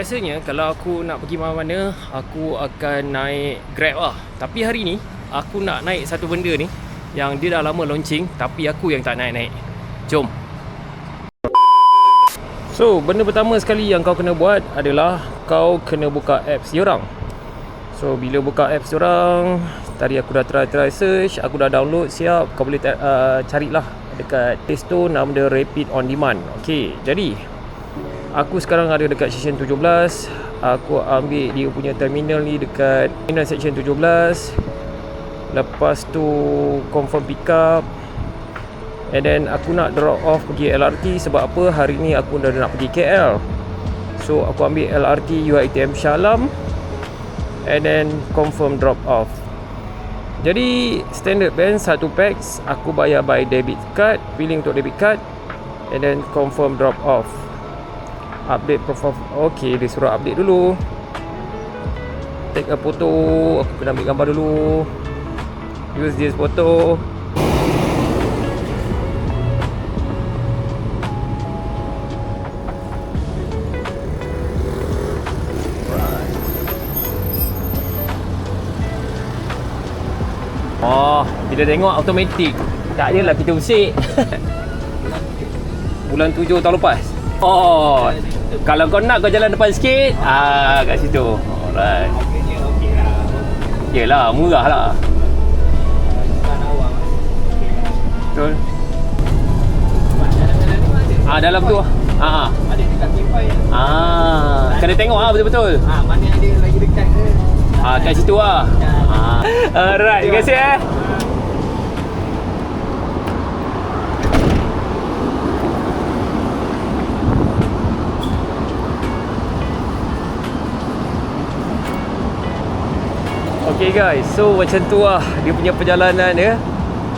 Biasanya kalau aku nak pergi mana-mana, aku akan naik Grab lah. Tapi hari ni aku nak naik satu benda ni yang dia dah lama launching, tapi aku yang tak naik-naik. Jom. So, benda pertama sekali yang kau kena buat adalah kau kena buka apps diorang. So, bila buka apps diorang, tadi aku dah try search, aku dah download siap. Kau boleh carilah dekat Play Store, nama dia Rapid On Demand. Okay, jadi aku sekarang ada dekat section 17. Aku ambil dia punya terminal ni dekat terminal section 17. Lepas tu confirm pick up. And then aku nak drop off pergi LRT. Sebab apa? Hari ni aku dah nak pergi KL. So aku ambil LRT UiTM Shah Alam. And then confirm drop off. Jadi standard band 1 packs. Aku bayar by debit card. Pilih untuk debit card. And then confirm drop off. Update profile. Okay, dia suruh update dulu. Take a photo. Aku kena ambil gambar dulu. Use this photo. Oh, bila tengok automatik. Tak adalah kita usik. Bulan 7 tahun lepas. Oh, kalau kau nak kau jalan depan sikit, kat situ. Alright. Yelah, murah lah. Betul. Dalam tu. Ada dekat K5. Kena tengok betul-betul. Mana ada lagi dekat ke? Kat situ lah. Alright, terima kasih Okay guys, so macam tu lah dia punya perjalanan dia.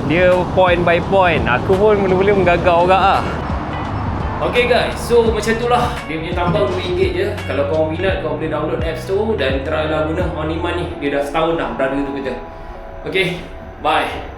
Dia point by point. Aku pun mula-mula menggagau agak lah. Okay guys, so macam tu lah dia punya tambang RM2 je. Kalau kau minat, kau boleh download apps tu dan try lah guna On Demand ni. Dia dah setahun dah berada tu kita. Okay, bye.